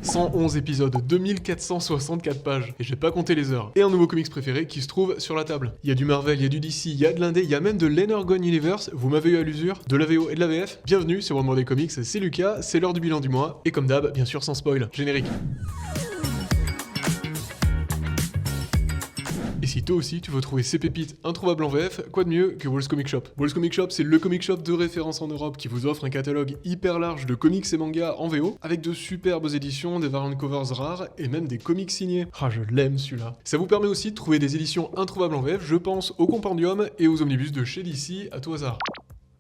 111 épisodes, 2464 pages, et j'ai pas compté les heures. Et un nouveau comics préféré qui se trouve sur la table. Il y a du Marvel, il y a du DC, il y a de l'indé, il y a même de l'Energon Universe, vous m'avez eu à l'usure, de la VO et de la VF. Bienvenue sur One More Day Comics, c'est Lucas, c'est l'heure du bilan du mois, et comme d'hab, bien sûr sans spoil, générique. Et si toi aussi tu veux trouver ces pépites introuvables en VF, quoi de mieux que Walls Comic Shop. Walls Comic Shop, c'est le comic shop de référence en Europe qui vous offre un catalogue hyper large de comics et mangas en VO, avec de superbes éditions, des variant covers rares et même des comics signés. Ah, je l'aime celui-là. Ça vous permet aussi de trouver des éditions introuvables en VF, je pense au Compendium et aux omnibus de chez DC à tout hasard.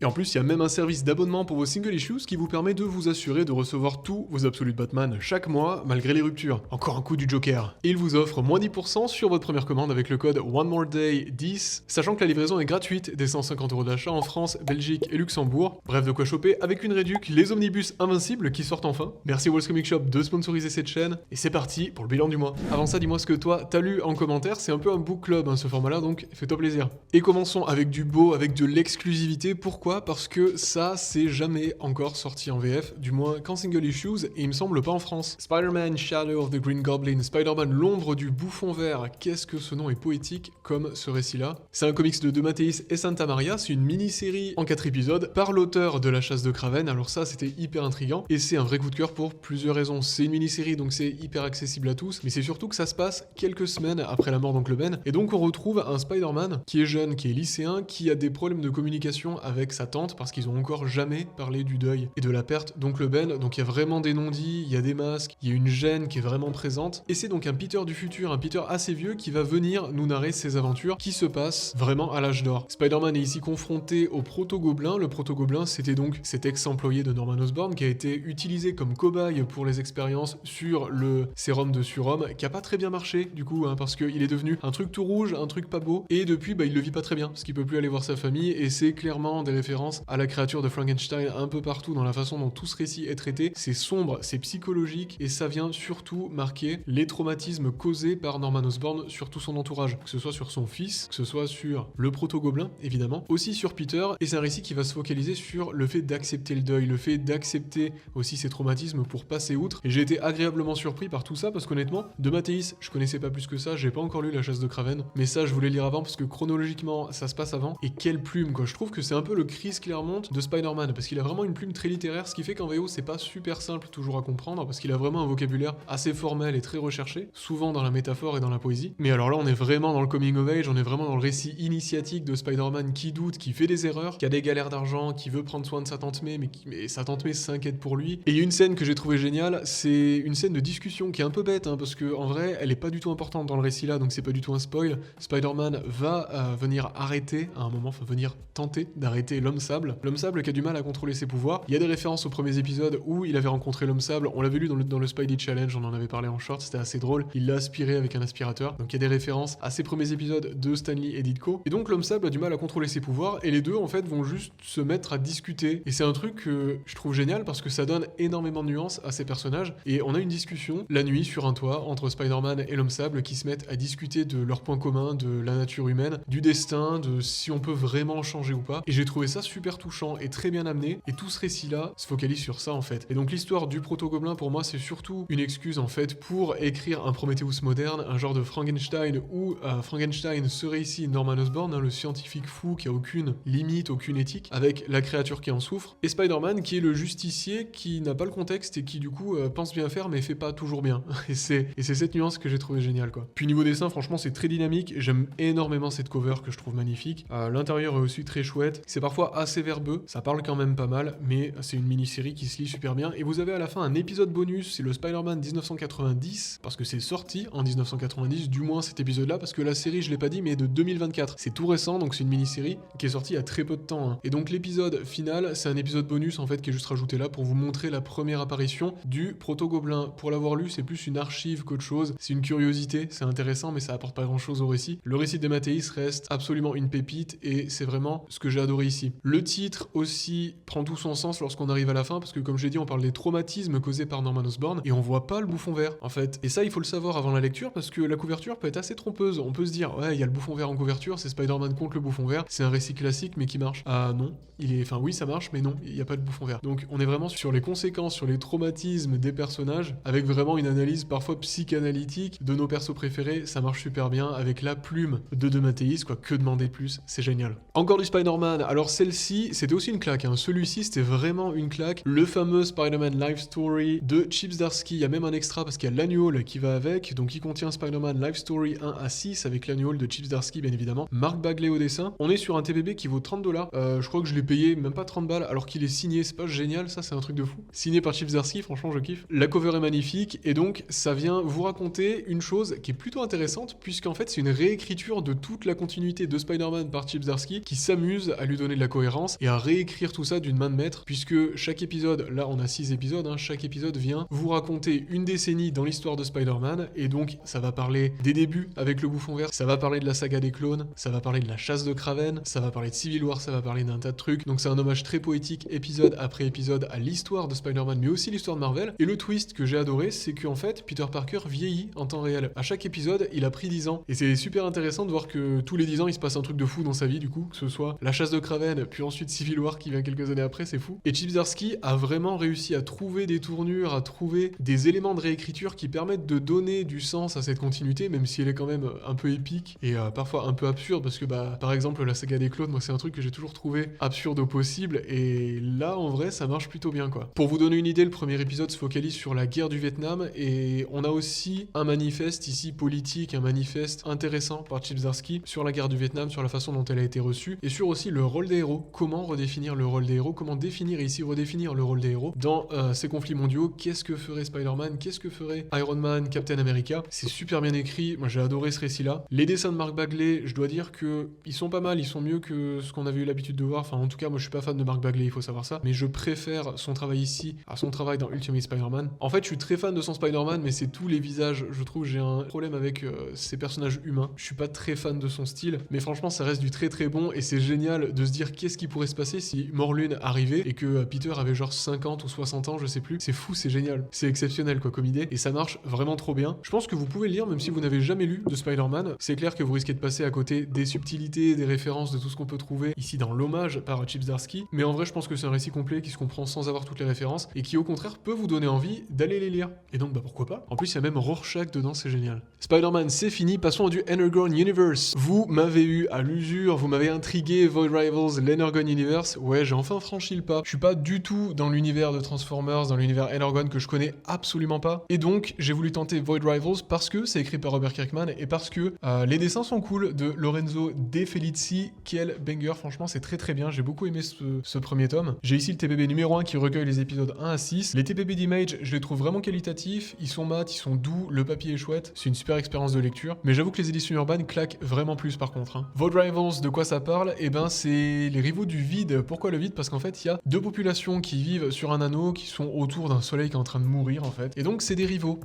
Et en plus, il y a même un service d'abonnement pour vos single issues qui vous permet de vous assurer de recevoir tous vos Absolute Batman chaque mois, malgré les ruptures. Encore un coup du Joker. Et il vous offre moins 10% sur votre première commande avec le code OneMoreDay10, sachant que la livraison est gratuite dès 150€ d'achat en France, Belgique et Luxembourg. Bref, de quoi choper avec une réduc les omnibus invincibles qui sortent enfin. Merci Walls Comic Shop de sponsoriser cette chaîne. Et c'est parti pour le bilan du mois. Avant ça, dis-moi ce que toi t'as lu en commentaire. C'est un peu un book club ce format-là, donc fais-toi plaisir. Et commençons avec du beau, avec de l'exclusivité. Pourquoi ? Parce que ça, c'est jamais encore sorti en VF, du moins qu'en single issues, et il me semble pas en France. Spider-Man Shadow of the Green Goblin, Spider-Man l'ombre du bouffon vert, qu'est-ce que ce nom est poétique comme ce récit-là. C'est un comics de De Matteis et Santa Maria, c'est une mini-série en 4 épisodes par l'auteur de La Chasse de Kraven, alors ça c'était hyper intriguant, et c'est un vrai coup de cœur pour plusieurs raisons. C'est une mini-série, donc c'est hyper accessible à tous, mais c'est surtout que ça se passe quelques semaines après la mort d'Oncle Ben, et donc on retrouve un Spider-Man qui est jeune, qui est lycéen, qui a des problèmes de communication avec sa tante, parce qu'ils ont encore jamais parlé du deuil et de la perte d'Oncle Ben, donc il y a vraiment des non-dits, il y a des masques, il y a une gêne qui est vraiment présente, et c'est donc un Peter du futur, un Peter assez vieux qui va venir nous narrer ses aventures qui se passent vraiment à l'âge d'or. Spider-Man est ici confronté au Proto-Gobelin. Le Proto-Gobelin, c'était donc cet ex-employé de Norman Osborn qui a été utilisé comme cobaye pour les expériences sur le sérum de surhomme, qui a pas très bien marché du coup, parce qu'il est devenu un truc tout rouge, un truc pas beau, et depuis il le vit pas très bien, parce qu'il peut plus aller voir sa famille, et c'est clairement des références à la créature de Frankenstein un peu partout dans la façon dont tout ce récit est traité. C'est sombre, c'est psychologique, et ça vient surtout marquer les traumatismes causés par Norman Osborn sur tout son entourage, que ce soit sur son fils, que ce soit sur le proto-gobelin évidemment, aussi sur Peter, et c'est un récit qui va se focaliser sur le fait d'accepter le deuil, le fait d'accepter aussi ses traumatismes pour passer outre, et j'ai été agréablement surpris par tout ça parce qu'honnêtement, De Matteis, je connaissais pas plus que ça, j'ai pas encore lu La Chasse de Kraven, mais ça je voulais lire avant parce que chronologiquement ça se passe avant, et quelle plume quoi, je trouve que c'est un peu le Chris Claremont de Spider-Man, parce qu'il a vraiment une plume très littéraire, ce qui fait qu'en VO c'est pas super simple toujours à comprendre, parce qu'il a vraiment un vocabulaire assez formel et très recherché, souvent dans la métaphore et dans la poésie. Mais alors là on est vraiment dans le coming of age, on est vraiment dans le récit initiatique de Spider-Man qui doute, qui fait des erreurs, qui a des galères d'argent, qui veut prendre soin de sa tante May, mais sa tante May s'inquiète pour lui. Et il y a une scène que j'ai trouvé géniale, c'est une scène de discussion qui est un peu bête, parce que en vrai elle est pas du tout importante dans le récit là, donc c'est pas du tout un spoil. Spider-Man va venir arrêter à un moment, enfin venir tenter d'arrêter l'homme sable qui a du mal à contrôler ses pouvoirs. Il y a des références aux premiers épisodes où il avait rencontré l'homme sable, on l'avait lu dans le Spidey Challenge, on en avait parlé en short, c'était assez drôle, il l'a aspiré avec un aspirateur, donc il y a des références à ces premiers épisodes de Stan Lee et Ditko, et donc l'homme sable a du mal à contrôler ses pouvoirs, et les deux en fait vont juste se mettre à discuter, et c'est un truc que je trouve génial parce que ça donne énormément de nuances à ces personnages, et on a une discussion la nuit sur un toit entre Spider-Man et l'homme sable qui se mettent à discuter de leurs points communs, de la nature humaine, du destin, de si on peut vraiment changer ou pas, et j'ai trouvé ça super touchant et très bien amené, et tout ce récit-là se focalise sur ça en fait. Et donc l'histoire du proto-gobelin pour moi c'est surtout une excuse en fait pour écrire un Prometheus moderne, un genre de Frankenstein où Frankenstein serait ici Norman Osborn, le scientifique fou qui a aucune limite, aucune éthique, avec la créature qui en souffre, et Spider-Man qui est le justicier qui n'a pas le contexte et qui du coup pense bien faire mais fait pas toujours bien. Et c'est cette nuance que j'ai trouvé géniale quoi. Puis niveau dessin franchement c'est très dynamique, j'aime énormément cette cover que je trouve magnifique. L'intérieur est aussi très chouette, c'est parfois assez verbeux, ça parle quand même pas mal, mais c'est une mini-série qui se lit super bien, et vous avez à la fin un épisode bonus, c'est le Spider-Man 1990, parce que c'est sorti en 1990, du moins cet épisode-là, parce que la série, je l'ai pas dit, mais est de 2024. C'est tout récent, donc c'est une mini-série qui est sortie il y a très peu de temps. Et donc l'épisode final, c'est un épisode bonus en fait qui est juste rajouté là pour vous montrer la première apparition du Proto-Gobelin. Pour l'avoir lu, c'est plus une archive qu'autre chose, c'est une curiosité, c'est intéressant, mais ça apporte pas grand-chose au récit. Le récit de Matteis reste absolument une pépite, et c'est vraiment ce que j'ai adoré ici. Le titre aussi prend tout son sens lorsqu'on arrive à la fin, parce que comme je l'ai dit, on parle des traumatismes causés par Norman Osborn, et on voit pas le bouffon vert, en fait. Et ça, il faut le savoir avant la lecture, parce que la couverture peut être assez trompeuse. On peut se dire, ouais, il y a le bouffon vert en couverture, c'est Spider-Man contre le bouffon vert, c'est un récit classique, mais qui marche. Ah non, enfin oui, ça marche, mais non, il n'y a pas de bouffon vert. Donc on est vraiment sur les conséquences, sur les traumatismes des personnages, avec vraiment une analyse parfois psychanalytique de nos persos préférés. Ça marche super bien, avec la plume de DeMatteis, quoi, que demander de plus, c'est génial. Encore du Spider-Man, alors celle-ci, c'était aussi une claque, hein. Celui-ci, c'était vraiment une claque. Le fameux Spider-Man Life Story de Chip Zdarsky, il y a même un extra parce qu'il y a l'annual qui va avec, donc il contient Spider-Man Life Story 1 à 6 avec l'annual de Chip Zdarsky, bien évidemment. Mark Bagley au dessin. On est sur un TPB qui vaut 30$. Je crois que je l'ai payé même pas 30 balles alors qu'il est signé, c'est pas génial, ça c'est un truc de fou. Signé par Chip Zdarsky, franchement je kiffe. La cover est magnifique et donc ça vient vous raconter une chose qui est plutôt intéressante puisqu'en fait c'est une réécriture de toute la continuité de Spider-Man par Chip Zdarsky qui s'amuse à lui donner de la cohérence et à réécrire tout ça d'une main de maître puisque chaque épisode, là on a 6 épisodes, hein, chaque épisode vient vous raconter une décennie dans l'histoire de Spider-Man et donc ça va parler des débuts avec le bouffon vert, ça va parler de la saga des clones, ça va parler de la chasse de Kraven, ça va parler de Civil War, ça va parler d'un tas de trucs, donc c'est un hommage très poétique épisode après épisode à l'histoire de Spider-Man mais aussi l'histoire de Marvel. Et le twist que j'ai adoré c'est qu'en fait Peter Parker vieillit en temps réel. À chaque épisode il a pris 10 ans et c'est super intéressant de voir que tous les 10 ans il se passe un truc de fou dans sa vie du coup, que ce soit la chasse de Kraven puis ensuite Civil War qui vient quelques années après, c'est fou. Et Chip Zdarsky a vraiment réussi à trouver des tournures, à trouver des éléments de réécriture qui permettent de donner du sens à cette continuité même si elle est quand même un peu épique et parfois un peu absurde parce que par exemple la saga des clones, moi c'est un truc que j'ai toujours trouvé absurde au possible et là en vrai ça marche plutôt bien quoi. Pour vous donner une idée, le premier épisode se focalise sur la guerre du Vietnam et on a aussi un manifeste ici politique, un manifeste intéressant par Chip Zdarsky sur la guerre du Vietnam, sur la façon dont elle a été reçue et sur aussi le rôle des héros, comment redéfinir le rôle des héros, comment définir et ici redéfinir le rôle des héros dans ces conflits mondiaux, qu'est-ce que ferait Spider-Man, qu'est-ce que ferait Iron Man, Captain America. C'est super bien écrit, moi j'ai adoré ce récit-là. Les dessins de Mark Bagley, je dois dire que ils sont pas mal, ils sont mieux que ce qu'on avait eu l'habitude de voir, enfin en tout cas moi je suis pas fan de Mark Bagley, il faut savoir ça, mais je préfère son travail ici à son travail dans Ultimate Spider-Man. En fait je suis très fan de son Spider-Man mais c'est tous les visages, je trouve j'ai un problème avec ces personnages humains, je suis pas très fan de son style, mais franchement ça reste du très très bon et c'est génial de se dire qu'est-ce qui pourrait se passer si Morlun arrivait et que Peter avait genre 50 ou 60 ans, je sais plus, c'est fou, c'est génial, c'est exceptionnel quoi comme idée et ça marche vraiment trop bien. Je pense que vous pouvez le lire même si vous n'avez jamais lu de Spider-Man, c'est clair que vous risquez de passer à côté des subtilités, des références, de tout ce qu'on peut trouver ici dans l'hommage par Chip Zdarsky, mais en vrai je pense que c'est un récit complet qui se comprend sans avoir toutes les références et qui au contraire peut vous donner envie d'aller les lire. Et donc pourquoi pas. En plus il y a même Rorschach dedans, c'est génial. Spider-Man c'est fini, passons à du Energon Universe. Vous m'avez eu à l'usure, vous m'avez intrigué, Void Rivals, l'Energon Universe, ouais j'ai enfin franchi le pas. Je suis pas du tout dans l'univers de Transformers, dans l'univers Energon que je connais absolument pas, et donc j'ai voulu tenter Void Rivals parce que c'est écrit par Robert Kirkman et parce que les dessins sont cool de Lorenzo De Felici, quel banger, franchement c'est très très bien, j'ai beaucoup aimé ce premier tome. J'ai ici le TPB numéro 1 qui recueille les épisodes 1 à 6, les TPB d'Image je les trouve vraiment qualitatifs, ils sont mat, ils sont doux, le papier est chouette, c'est une super expérience de lecture, mais j'avoue que les éditions urbaines claquent vraiment plus par contre. Hein. Void Rivals, de quoi ça parle? Et ben c'est les rivaux du vide. Pourquoi le vide? Parce qu'en fait il y a deux populations qui vivent sur un anneau qui sont autour d'un soleil qui est en train de mourir en fait, et donc c'est des rivaux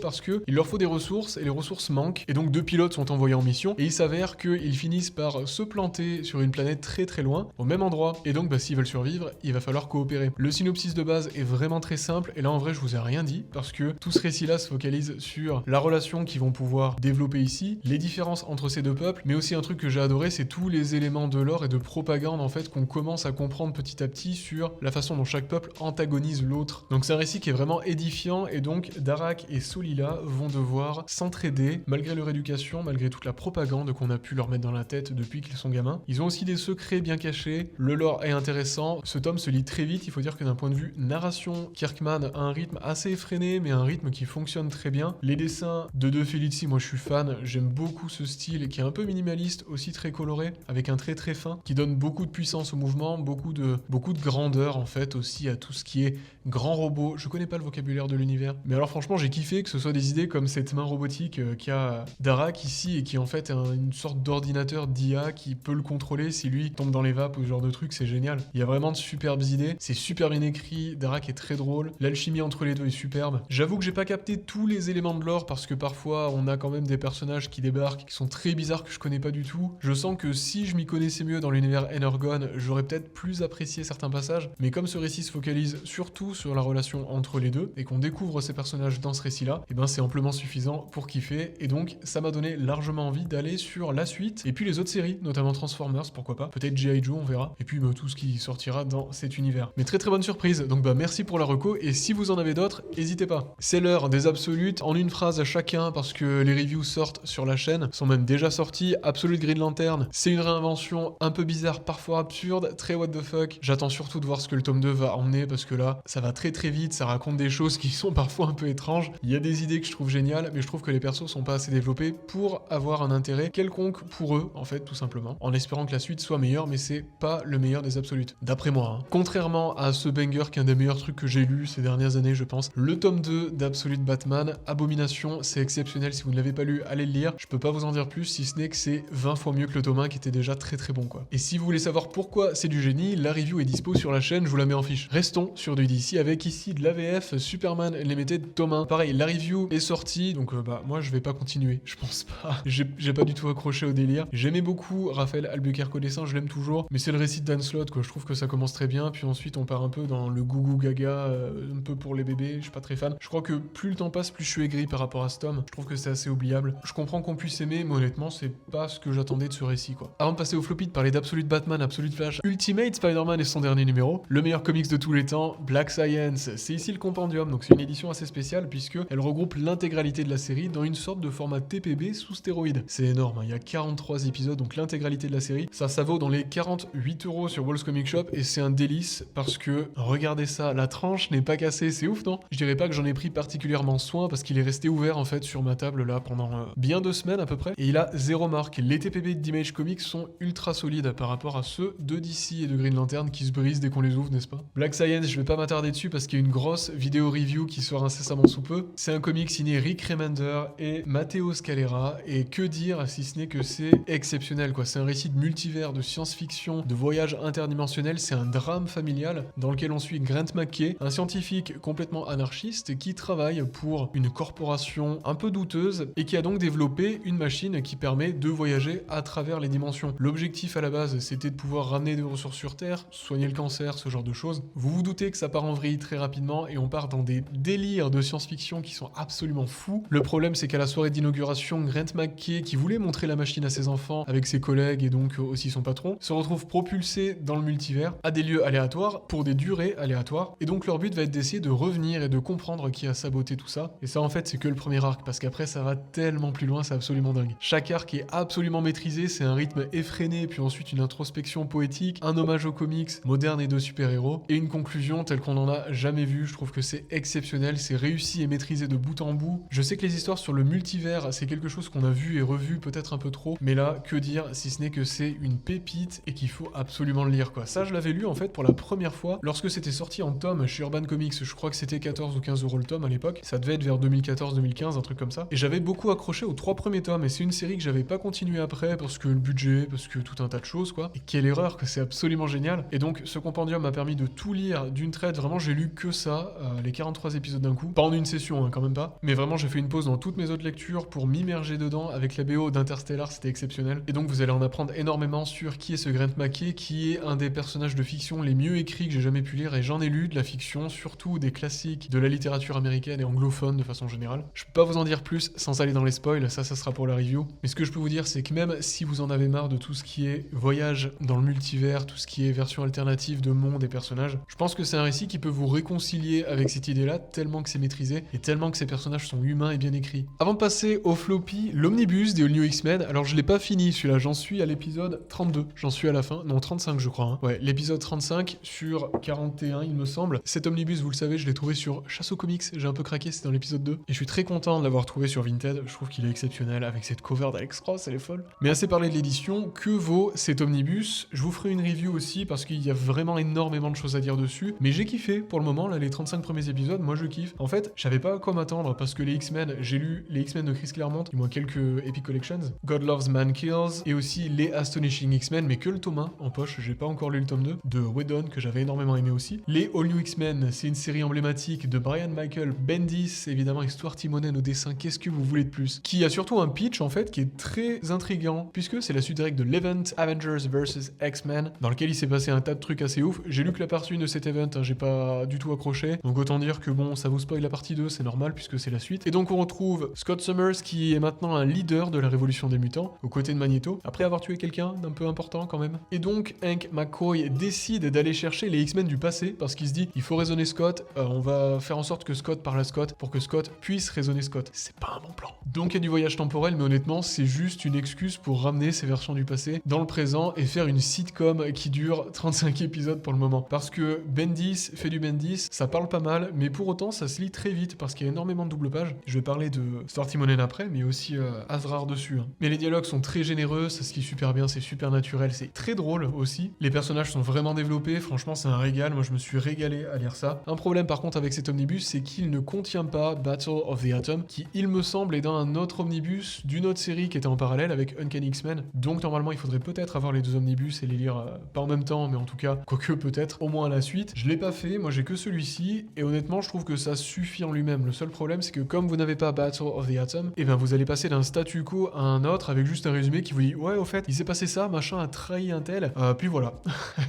parce que il leur faut des ressources et les ressources manquent, et donc deux pilotes sont envoyés en mission et il s'avère qu'ils finissent par se planter sur une planète très très loin, au même endroit, et donc s'ils veulent survivre, il va falloir coopérer. Le synopsis de base est vraiment très simple, et là en vrai je vous ai rien dit, parce que tout ce récit-là se focalise sur la relation qu'ils vont pouvoir développer ici, les différences entre ces deux peuples, mais aussi un truc que j'ai adoré, c'est tous les éléments de lore et de propagande en fait qu'on commence à comprendre petit à petit sur la façon dont chaque peuple antagonise l'autre. Donc c'est un récit qui est vraiment édifiant, et donc Darak et Solila vont devoir s'entraider malgré leur éducation, malgré toute la propagande qu'on a pu leur mettre dans la tête depuis qu'ils sont gamins. Ils ont aussi des secrets bien cachés, le lore est intéressant, ce tome se lit très vite, il faut dire que d'un point de vue narration, Kirkman a un rythme assez effréné, mais un rythme qui fonctionne très bien. Les dessins de Felici, moi je suis fan, j'aime beaucoup ce style qui est un peu minimaliste, aussi très coloré, avec un trait très fin, qui donne beaucoup de puissance au mouvement, beaucoup de grandeur en fait aussi à tout ce qui est grand robot. Je connais pas le vocabulaire de l'univers, mais alors franchement j'ai kiffé que ce soit des idées comme cette main robotique qu'a Darak ici, et qui en fait est une sorte d'ordinateur d'IA qui peut le contrôler si lui tombe dans les vapes ou ce genre de truc, c'est génial. Il y a vraiment de superbes idées, c'est super bien écrit, Darak est très drôle, l'alchimie entre les deux est superbe. J'avoue que j'ai pas capté tous les éléments de lore parce que parfois on a quand même des personnages qui débarquent qui sont très bizarres que je connais pas du tout. Je sens que si je m'y connaissais mieux dans l'univers Energon, Gorgon, j'aurais peut-être plus apprécié certains passages, mais comme ce récit se focalise surtout sur la relation entre les deux, et qu'on découvre ces personnages dans ce récit-là, et ben c'est amplement suffisant pour kiffer, et donc ça m'a donné largement envie d'aller sur la suite, et puis les autres séries, notamment Transformers, pourquoi pas, peut-être G.I. Joe, on verra, et puis tout ce qui sortira dans cet univers. Mais très très bonne surprise, donc merci pour la reco, et si vous en avez d'autres, n'hésitez pas. C'est l'heure des absolutes, en une phrase à chacun, parce que les reviews sortent sur la chaîne, sont même déjà sortis. Absolute Green Lantern, c'est une réinvention un peu bizarre, parfois absurde, très what the fuck. J'attends surtout de voir ce que le tome 2 va emmener, parce que là, ça va très très vite, ça raconte des choses qui sont parfois un peu étranges. Il y a des idées que je trouve géniales, mais je trouve que les persos sont pas assez développés pour avoir un intérêt quelconque pour eux, en fait, tout simplement. En espérant que la suite soit meilleure, mais c'est pas le meilleur des absolutes, d'après moi. Contrairement à ce banger, qui est un des meilleurs trucs que j'ai lu ces dernières années, je pense, le tome 2 d'Absolute Batman, Abomination, c'est exceptionnel. Si vous ne l'avez pas lu, allez le lire. Je peux pas vous en dire plus, si ce n'est que c'est 20 fois mieux que le tome 1 qui était déjà très très bon, quoi. Et si vous voulez savoir pourquoi c'est du génie, la review est dispo sur la chaîne, je vous la mets en fiche. Restons sur du DC avec ici de l'AVF Superman Limited tome 1. Pareil, la review est sortie, donc moi je vais pas continuer, je pense pas. J'ai pas du tout accroché au délire. J'aimais beaucoup Raphaël Albuquerque au dessin, je l'aime toujours, mais c'est le récit de Dan Slott, quoi. Je trouve que ça commence très bien, puis ensuite on part un peu dans le gougou gaga, un peu pour les bébés, je suis pas très fan. Je crois que plus le temps passe, plus je suis aigri par rapport à ce tome. Je trouve que c'est assez oubliable. Je comprends qu'on puisse aimer, mais honnêtement, c'est pas ce que j'attendais de ce récit, quoi. Avant de passer au floppy, de parler d'Absolute Batman, Absolute Flash, Ultimate Spider-Man et son dernier numéro, le meilleur comics de tous les temps, Black Science. C'est ici le compendium, donc c'est une édition assez spéciale puisque elle regroupe l'intégralité de la série dans une sorte de format TPB sous stéroïdes. C'est énorme, hein. Il y a 43 épisodes, donc l'intégralité de la série. Ça vaut dans les 48 € sur Walls Comic Shop et c'est un délice parce que, regardez ça, la tranche n'est pas cassée, c'est ouf, non? Je dirais pas que j'en ai pris particulièrement soin parce qu'il est resté ouvert en fait sur ma table là pendant bien 2 semaines à peu près, et il a 0 marque. Les TPB d'Image Comics sont ultra solides par rapport à ceux de DC et de Green Lantern qui se brisent dès qu'on les ouvre, n'est-ce pas? Black Science, je vais pas m'attarder dessus parce qu'il y a une grosse vidéo review qui sort incessamment sous peu. C'est un comic signé Rick Remender et Matteo Scalera, et que dire si ce n'est que c'est exceptionnel, quoi. C'est un récit de multivers, de science-fiction, de voyage interdimensionnel, c'est un drame familial dans lequel on suit Grant McKay, un scientifique complètement anarchiste qui travaille pour une corporation un peu douteuse et qui a donc développé une machine qui permet de voyager à travers les dimensions. L'objectif à la base, c'était de pouvoir ramener des ressources sur Terre, soigner le cancer, ce genre de choses. Vous vous doutez que ça part en vrille très rapidement et on part dans des délires de science-fiction qui sont absolument fous. Le problème, c'est qu'à la soirée d'inauguration, Grant McKay, qui voulait montrer la machine à ses enfants avec ses collègues et donc aussi son patron, se retrouve propulsé dans le multivers à des lieux aléatoires pour des durées aléatoires, et donc leur but va être d'essayer de revenir et de comprendre qui a saboté tout ça. Et ça, en fait, c'est que le premier arc, parce qu'après ça va tellement plus loin, c'est absolument dingue. Chaque arc est absolument maîtrisé, c'est un rythme effréné, puis ensuite une introspection poétique, un hommage aux comics modernes et de super-héros, et une conclusion telle qu'on n'en a jamais vu. Je trouve que c'est exceptionnel, c'est réussi et maîtrisé de bout en bout. Je sais que les histoires sur le multivers, c'est quelque chose qu'on a vu et revu peut-être un peu trop, mais là, que dire si ce n'est que c'est une pépite et qu'il faut absolument le lire, quoi. Ça, je l'avais lu en fait pour la première fois lorsque c'était sorti en tome chez Urban Comics. Je crois que c'était 14 ou 15 € le tome à l'époque. Ça devait être vers 2014-2015, un truc comme ça. Et j'avais beaucoup accroché aux 3 premiers tomes, et c'est une série que j'avais pas continué après parce que le budget, parce que tout un tas de choses, quoi. Et quelle erreur, que c'est absolument génial. Et donc, ce compendium m'a permis de tout lire d'une traite. Vraiment, j'ai lu que ça, les 43 épisodes d'un coup. Pas en une session, hein, quand même pas. Mais vraiment, j'ai fait une pause dans toutes mes autres lectures pour m'immerger dedans. Avec la BO d'Interstellar, c'était exceptionnel. Et donc, vous allez en apprendre énormément sur qui est ce Grant McKay, qui est un des personnages de fiction les mieux écrits que j'ai jamais pu lire, et j'en ai lu de la fiction, surtout des classiques de la littérature américaine et anglophone de façon générale. Je peux pas vous en dire plus sans aller dans les spoils, ça sera pour la review. Mais ce que je peux vous dire, c'est que même si vous en avez marre de tout ce qui est voyage dans le multivers, tout ce qui est version alternative de monde et personnages, je pense que c'est un récit qui peut vous réconcilier avec cette idée-là, tellement que c'est maîtrisé et tellement que ces personnages sont humains et bien écrits. Avant de passer au floppy, l'omnibus des All New X-Men, alors je l'ai pas fini celui-là, j'en suis à l'épisode 32, j'en suis à la fin, non 35 je crois, hein. Ouais, l'épisode 35 sur 41 il me semble. Cet omnibus, vous le savez, je l'ai trouvé sur Chasse aux Comics, j'ai un peu craqué, c'est dans l'épisode 2, et je suis très content de l'avoir trouvé sur Vinted, je trouve qu'il est exceptionnel avec cette cover d'Alex Ross, elle est folle. Mais assez parlé de l'édition, que vaut cet omnibus? Je vous ferai une review aussi parce qu'il y a vraiment énormément de choses à dire dessus, mais j'ai kiffé pour le moment, là les 35 premiers épisodes, moi je kiffe. En fait, je savais pas à quoi m'attendre parce que les X-Men, j'ai lu les X-Men de Chris Claremont, du moins quelques Epic Collections, God Loves Man Kills, et aussi les Astonishing X-Men, mais que le tome 1 en poche, j'ai pas encore lu le tome 2, de Whedon, que j'avais énormément aimé aussi. Les All New X-Men, c'est une série emblématique de Brian Michael Bendis, évidemment avec Stuart Timonen au dessin, qu'est-ce que vous voulez de plus? Qui a surtout un pitch en fait qui est très intriguant, puisque c'est la suite directe de l'Event Avengers vs vs X-Men, dans lequel il s'est passé un tas de trucs assez ouf. J'ai lu que la partie 1 de cet event, j'ai pas du tout accroché, donc autant dire que bon, ça vous spoil la partie 2, c'est normal puisque c'est la suite. Et donc on retrouve Scott Summers qui est maintenant un leader de la révolution des mutants, aux côtés de Magneto, après avoir tué quelqu'un d'un peu important quand même. Et donc Hank McCoy décide d'aller chercher les X-Men du passé, parce qu'il se dit, il faut raisonner Scott, on va faire en sorte que Scott parle à Scott, pour que Scott puisse raisonner Scott. C'est pas un bon plan. Donc il y a du voyage temporel, mais honnêtement, c'est juste une excuse pour ramener ces versions du passé dans le présent et faire une sitcom qui dure 35 épisodes pour le moment. Parce que Bendis fait du Bendis, ça parle pas mal, mais pour autant ça se lit très vite parce qu'il y a énormément de double pages. Je vais parler de Stuart Timonen après, mais aussi Azrar dessus. Mais les dialogues sont très généreux, ça se lit super bien, c'est super naturel, c'est très drôle aussi. Les personnages sont vraiment développés, franchement c'est un régal, moi je me suis régalé à lire ça. Un problème par contre avec cet omnibus, c'est qu'il ne contient pas Battle of the Atom, qui il me semble est dans un autre omnibus d'une autre série qui était en parallèle avec Uncanny X-Men. Donc normalement il faudrait peut-être avoir les deux omnibus et les lire pas en même temps, mais en tout cas, quoique peut-être, au moins à la suite. Je l'ai pas fait, moi j'ai que celui-ci, et honnêtement je trouve que ça suffit en lui-même. Le seul problème c'est que comme vous n'avez pas Battle of the Atom, et ben vous allez passer d'un statu quo à un autre avec juste un résumé qui vous dit ouais au fait il s'est passé ça, machin a trahi un tel, puis voilà.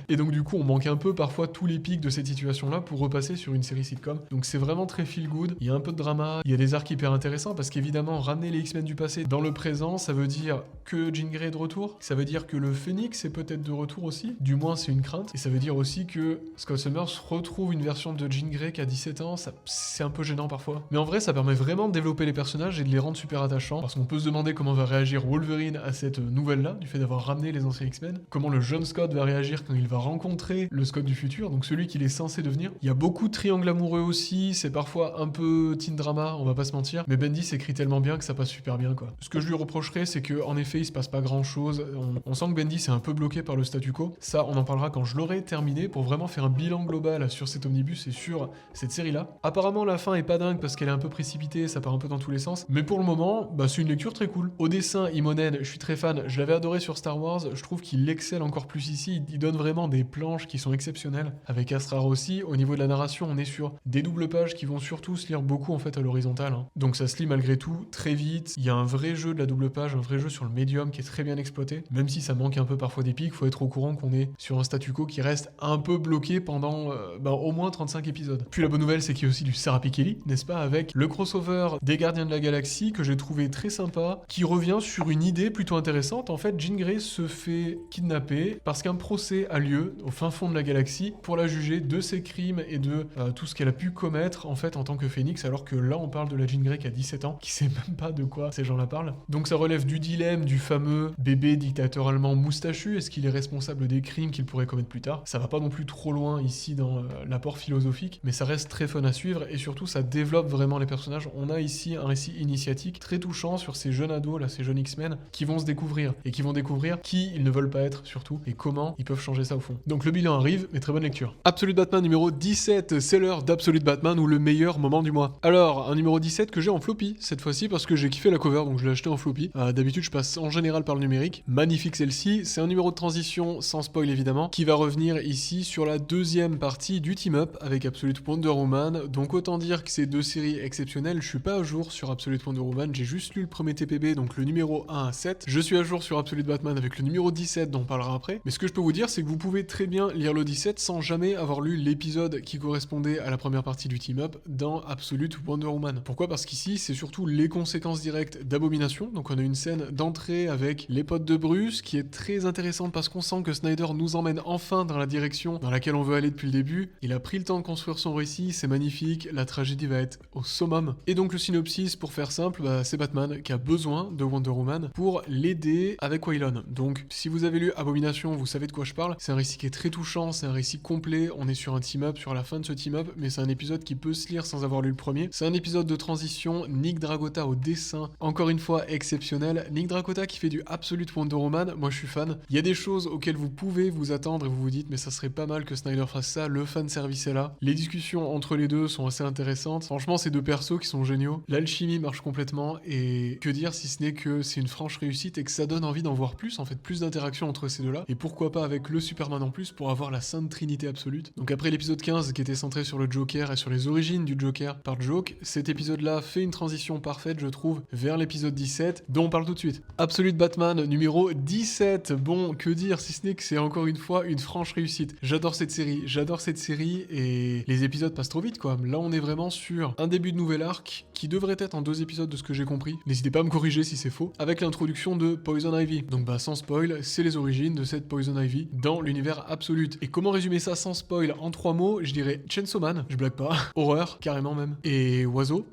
Et donc du coup on manque un peu parfois tous les pics de cette situation là pour repasser sur une série sitcom. Donc c'est vraiment très feel good, il y a un peu de drama, il y a des arcs hyper intéressants parce qu'évidemment ramener les X-Men du passé dans le présent, ça veut dire que Jean Grey est de retour, ça veut dire que le Phénix est peut-être de retour aussi, du moins c'est une crainte, et ça veut dire aussi que Scott Summers retrouve une version de Jean Grey qui a 17 ans, c'est un peu gênant parfois. Mais en vrai ça permet vraiment de développer les personnages et de les rendre super attachants, parce qu'on peut se demander comment va réagir Wolverine à cette nouvelle-là, du fait d'avoir ramené les anciens X-Men, comment le jeune Scott va réagir quand il va rencontrer le Scott du futur, donc celui qu'il est censé devenir. Il y a beaucoup de triangles amoureux aussi, c'est parfois un peu teen drama, on va pas se mentir, mais Bendis écrit tellement bien que ça passe super bien quoi. Ce que je lui reprocherais, c'est que en effet il se passe pas grand chose, on sent que Bendis est un peu bloqué par le statu quo. Ça on en parlera quand je l'aurai terminé pour vraiment faire un bilan global sur cet omnibus et sur cette série là. Apparemment la fin est pas dingue parce qu'elle est un peu précipitée, ça part un peu dans tous les sens, mais pour le moment bah, c'est une lecture très cool. Au dessin Imonen, je suis très fan, je l'avais adoré sur Star Wars, je trouve qu'il excelle encore plus ici, il donne vraiment des planches qui sont exceptionnelles. Avec Astrar aussi, au niveau de la narration on est sur des doubles pages qui vont surtout se lire beaucoup en fait à l'horizontale, hein. Donc ça se lit malgré tout très vite, il y a un vrai jeu de la double page, un vrai jeu sur le médium qui est très bien exploité, même si ça manque un peu parfois d'épique, faut être au courant qu'on est sur un statu quo qui reste un peu bloqué pendant au moins 35 épisodes. Puis la bonne nouvelle c'est qu'il y a aussi du Sarah Pikeli, n'est-ce pas, avec le crossover des Gardiens de la Galaxie que j'ai trouvé très sympa, qui revient sur une idée plutôt intéressante. En fait Jean Grey se fait kidnapper parce qu'un procès a lieu au fin fond de la galaxie pour la juger de ses crimes et de tout ce qu'elle a pu commettre en fait en tant que Phénix, alors que là on parle de la Jean Grey qui a 17 ans, qui sait même pas de quoi ces gens-là parlent. Donc ça relève du dilemme du fameux bébé dictateur allemand moustachu, est-ce qu'il est responsable des crimes qu'il pourrait commettre plus tard. Ça va pas non plus trop loin ici dans l'apport philosophique, mais ça reste très fun à suivre et surtout ça développe vraiment les personnages. On a ici un récit initiatique très touchant sur ces jeunes ados là, ces jeunes X-Men qui vont se découvrir et qui vont découvrir qui ils ne veulent pas être surtout et comment ils peuvent changer ça au fond. Donc le bilan arrive, mais très bonne lecture. Absolute Batman numéro 17, c'est l'heure d'Absolute Batman ou le meilleur moment du mois. Alors, un numéro 17 que j'ai en floppy cette fois-ci parce que j'ai kiffé la cover donc je l'ai acheté en floppy. D'habitude je passe en général par le numérique. Magnifique celle-ci, c'est un numéro de transition sans spoil évidemment qui va revenir ici sur la deuxième partie du team-up avec Absolute Wonder Woman. Donc autant dire que c'est deux séries exceptionnelles, je suis pas à jour sur Absolute Wonder Woman, j'ai juste lu le premier TPB donc le numéro 1 à 7. Je suis à jour sur Absolute Batman avec le numéro 17 dont on parlera après. Mais ce que je peux vous dire c'est que vous pouvez très bien lire le 17 sans jamais avoir lu l'épisode qui correspondait à la première partie du team-up dans Absolute Wonder Woman. Pourquoi ? Parce qu'ici c'est surtout les conséquences directes d'Abomination. Donc on a une scène d'entrée avec les potes de Bruce qui est très intéressante parce qu'on sent que Snyder nous emmène enfin dans la direction dans laquelle on veut aller depuis le début. Il a pris le temps de construire son récit, c'est magnifique, la tragédie va être au summum. Et donc le synopsis, pour faire simple, c'est Batman qui a besoin de Wonder Woman pour l'aider avec Waylon. Donc si vous avez lu Abomination, vous savez de quoi je parle. C'est un récit qui est très touchant, c'est un récit complet, on est sur un team-up, sur la fin de ce team-up, mais c'est un épisode qui peut se lire sans avoir lu le premier. C'est un épisode de transition, Nick Dragota au dessin, encore une fois exceptionnel. Nick Dragota qui fait du Absolute Wonder Woman, moi je suis fan. Il y a des choses auxquelles vous pouvez vous attendre et vous vous dites mais ça serait pas mal que Snyder fasse ça, le fan service est là. Les discussions entre les deux sont assez intéressantes. Franchement, ces deux persos qui sont géniaux. L'alchimie marche complètement et que dire si ce n'est que c'est une franche réussite et que ça donne envie d'en voir plus, en fait, plus d'interactions entre ces deux-là. Et pourquoi pas avec le Superman en plus pour avoir la sainte trinité absolue. Donc après l'épisode 15 qui était centré sur le Joker et sur les origines du Joker par Joke, cet épisode-là fait une transition parfaite, je trouve, vers l'épisode 17 dont on parle tout de suite. Absolute Batman numéro 17. Bon, que dire si ce n'est que c'est encore une fois une franche réussite. J'adore cette série et les épisodes passent trop vite quoi. Là on est vraiment sur un début de nouvel arc qui devrait être en 2 épisodes de ce que j'ai compris. N'hésitez pas à me corriger si c'est faux. Avec l'introduction de Poison Ivy. Donc sans spoil, c'est les origines de cette Poison Ivy dans l'univers Absolute. Et comment résumer ça sans spoil en 3 mots? Je dirais Chainsaw Man, je blague pas, horreur carrément même, et oiseau.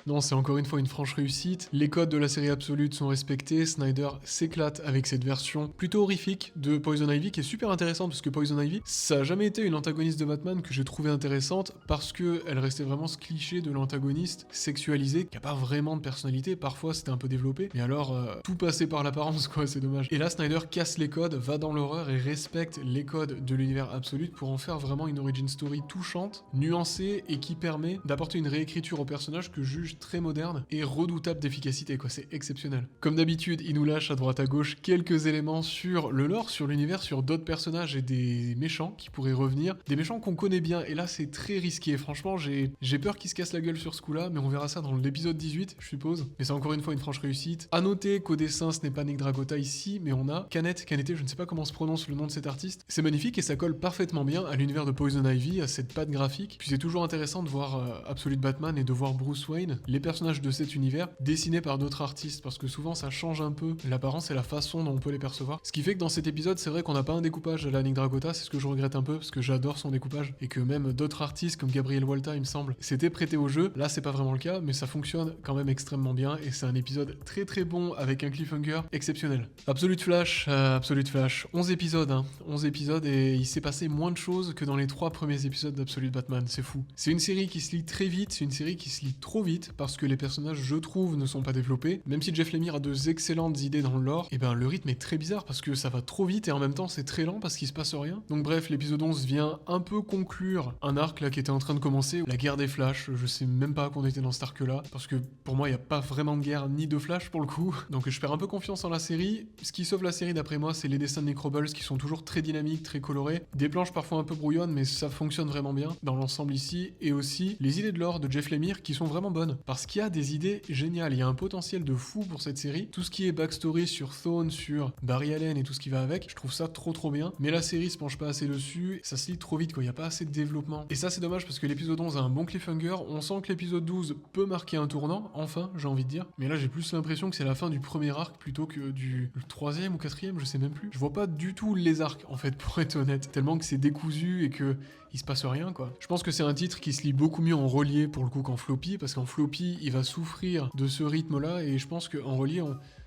Non, c'est encore une fois une franche réussite. Les codes de la série Absolute sont respectés. Snyder s'éclate avec cette version plutôt horrifique de Poison Ivy qui est super intéressante parce que Poison Ivy, ça a jamais été une antagoniste de Batman que j'ai trouvé intéressante parce que elle restait vraiment ce cliché de l'antagoniste sexualisé qui a pas vraiment de personnalité. Parfois c'était un peu développé, mais alors tout passait par l'apparence quoi, c'est dommage. Et là Snyder casse les codes, va dans l'horreur et respecte les codes de l'univers Absolute pour en faire vraiment une origin story touchante, nuancée et qui permet d'apporter une réécriture au personnage que juge très moderne et redoutable d'efficacité quoi, c'est exceptionnel. Comme d'habitude, il nous lâche à droite à gauche quelques éléments sur le lore, sur l'univers, sur d'autres personnages et des méchants qui pourraient revenir, des méchants qu'on connaît bien et là c'est très risqué, franchement j'ai peur qu'ils se cassent la gueule sur ce coup-là, mais on verra ça dans l'épisode 18 je suppose, mais c'est encore une fois une franche réussite. À noter qu'au dessin ce n'est pas Nick Dragota ici, mais on a Canette, je ne sais pas comment se prononce le nom de cet artiste, c'est magnifique et ça colle parfaitement bien à l'univers de Poison Ivy, à cette patte graphique, puis c'est toujours intéressant de voir Absolute Batman et de voir Bruce Wayne, les personnages de cet univers dessinés par d'autres artistes parce que souvent ça change un peu l'apparence et la façon dont on peut les percevoir. Ce qui fait que dans cet épisode, c'est vrai qu'on n'a pas un découpage à la Nick Dragota, c'est ce que je regrette un peu parce que j'adore son découpage et que même d'autres artistes comme Gabriel Walta, il me semble, s'étaient prêtés au jeu. Là, c'est pas vraiment le cas, mais ça fonctionne quand même extrêmement bien et c'est un épisode très très bon avec un cliffhanger exceptionnel. Absolute Flash, 11 épisodes, 11 épisodes et il s'est passé moins de choses que dans les 3 premiers épisodes d'Absolute Batman, c'est fou. C'est une série qui se lit très vite, c'est une série qui se lit trop vite parce que les personnages, je trouve, ne sont pas développés. Même si Jeff Lemire a de excellentes idées dans le lore, et le rythme est très bizarre parce que ça va trop vite et en même temps c'est très lent parce qu'il se passe rien. Donc bref, l'épisode 11 vient un peu conclure un arc là qui était en train de commencer, la guerre des Flash. Je sais même pas qu'on était dans cet arc là parce que pour moi il n'y a pas vraiment de guerre ni de Flash pour le coup. Donc je perds un peu confiance en la série. Ce qui sauve la série d'après moi, c'est les dessins de Nick Robles qui sont toujours très dynamiques, très colorés. Des planches parfois un peu brouillonnes, mais ça fonctionne vraiment bien dans l'ensemble ici. Et aussi les idées de lore de Jeff Lemire qui sont vraiment bonnes parce qu'il y a des idées géniales, il y a un potentiel de fou pour cette série. Tout ce qui est backstory sur Thawne, sur Barry Allen et tout ce qui va avec, je trouve ça trop bien. Mais la série se penche pas assez dessus, ça se lit trop vite quoi, il y a pas assez de développement. Et ça c'est dommage parce que l'épisode 11 a un bon cliffhanger, on sent que l'épisode 12 peut marquer un tournant, enfin j'ai envie de dire. Mais là j'ai plus l'impression que c'est la fin du premier arc plutôt que du 3e ou 4e, je sais même plus. Je vois pas du tout les arcs en fait pour être honnête, tellement que c'est décousu et que il se passe rien quoi. Je pense que c'est un titre qui se lit beaucoup mieux en relié pour le coup qu'en floppy, parce qu'en floppy il va souffrir de ce rythme là et je pense qu'en relié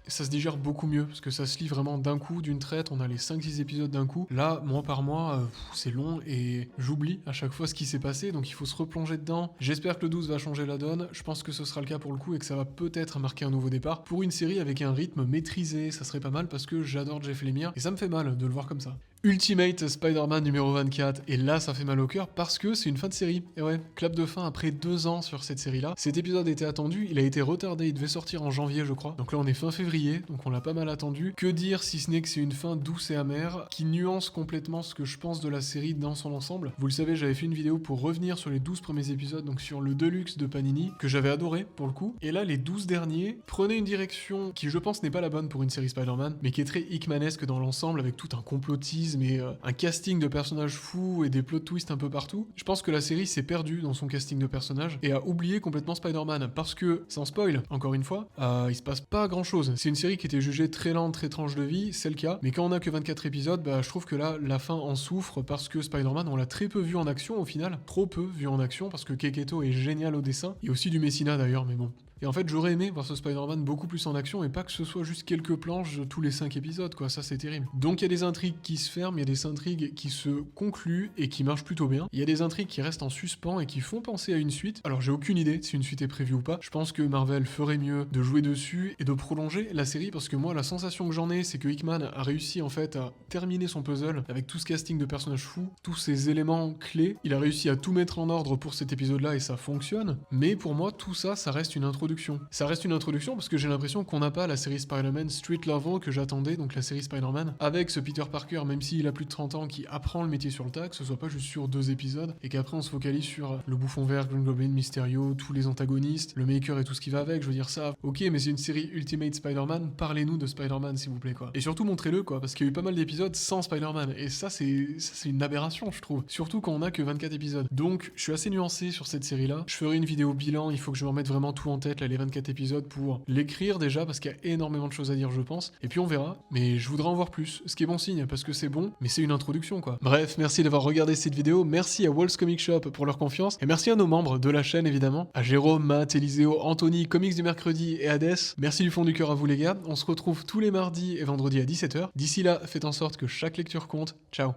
ça se digère beaucoup mieux parce que ça se lit vraiment d'un coup, d'une traite, on a les 5-6 épisodes d'un coup. Là, mois par mois, c'est long et j'oublie à chaque fois ce qui s'est passé, donc il faut se replonger dedans. J'espère que le 12 va changer la donne, je pense que ce sera le cas pour le coup et que ça va peut-être marquer un nouveau départ pour une série avec un rythme maîtrisé, ça serait pas mal parce que j'adore Jeff Lemire et ça me fait mal de le voir comme ça. Ultimate Spider-Man numéro 24, et là ça fait mal au cœur parce que c'est une fin de série. Et ouais, clap de fin après 2 ans sur cette série-là. Cet épisode était attendu, il a été retardé, il devait sortir en janvier je crois. Donc là on est fin février, donc on l'a pas mal attendu. Que dire si ce n'est que c'est une fin douce et amère, qui nuance complètement ce que je pense de la série dans son ensemble. Vous le savez, j'avais fait une vidéo pour revenir sur les 12 premiers épisodes, donc sur le Deluxe de Panini, que j'avais adoré pour le coup. Et là les 12 derniers prenaient une direction qui je pense n'est pas la bonne pour une série Spider-Man, mais qui est très Hickmanesque dans l'ensemble avec tout un complotisme et un casting de personnages fous et des plot twists un peu partout. Je pense que la série s'est perdue dans son casting de personnages et a oublié complètement Spider-Man parce que, sans spoil, encore une fois, il se passe pas grand chose. C'est une série qui était jugée très lente, très tranche de vie, c'est le cas, mais quand on a que 24 épisodes, je trouve que là, la fin en souffre parce que Spider-Man, on l'a très peu vu en action au final, trop peu vu en action parce que Keketo est génial au dessin, il y a aussi du Messina d'ailleurs, mais bon. Et en fait, j'aurais aimé voir ce Spider-Man beaucoup plus en action et pas que ce soit juste quelques planches tous les 5 épisodes, quoi. Ça, c'est terrible. Donc, il y a des intrigues qui se ferment, il y a des intrigues qui se concluent et qui marchent plutôt bien. Il y a des intrigues qui restent en suspens et qui font penser à une suite. Alors, j'ai aucune idée si une suite est prévue ou pas. Je pense que Marvel ferait mieux de jouer dessus et de prolonger la série parce que moi, la sensation que j'en ai, c'est que Hickman a réussi en fait à terminer son puzzle avec tout ce casting de personnages fous, tous ces éléments clés. Il a réussi à tout mettre en ordre pour cet épisode-là et ça fonctionne. Mais pour moi, tout ça, ça reste une introduction introduction. Ça reste une introduction parce que j'ai l'impression qu'on n'a pas la série Spider-Man Street Level que j'attendais, donc la série Spider-Man, avec ce Peter Parker, même s'il a plus de 30 ans, qui apprend le métier sur le tas, que ce soit pas juste sur 2 épisodes, et qu'après on se focalise sur le bouffon vert, Green Goblin, Mysterio, tous les antagonistes, le Maker et tout ce qui va avec, je veux dire ça, ok, mais c'est une série Ultimate Spider-Man, parlez-nous de Spider-Man s'il vous plaît, quoi. Et surtout montrez-le, quoi, parce qu'il y a eu pas mal d'épisodes sans Spider-Man, et ça c'est une aberration, je trouve, surtout quand on a que 24 épisodes. Donc, je suis assez nuancé sur cette série-là, je ferai une vidéo bilan, il faut que je me remette vraiment tout en tête, là, les 24 épisodes, pour l'écrire déjà, parce qu'il y a énormément de choses à dire, je pense, et puis on verra, mais je voudrais en voir plus, ce qui est bon signe, parce que c'est bon, mais c'est une introduction, quoi. Bref, merci d'avoir regardé cette vidéo, merci à Walls Comic Shop pour leur confiance, et merci à nos membres de la chaîne, évidemment, à Jérôme, Matt, Eliseo, Anthony, Comics du mercredi et Hades. Merci du fond du cœur à vous les gars, on se retrouve tous les mardis et vendredis à 17h. D'ici là, faites en sorte que chaque lecture compte. Ciao.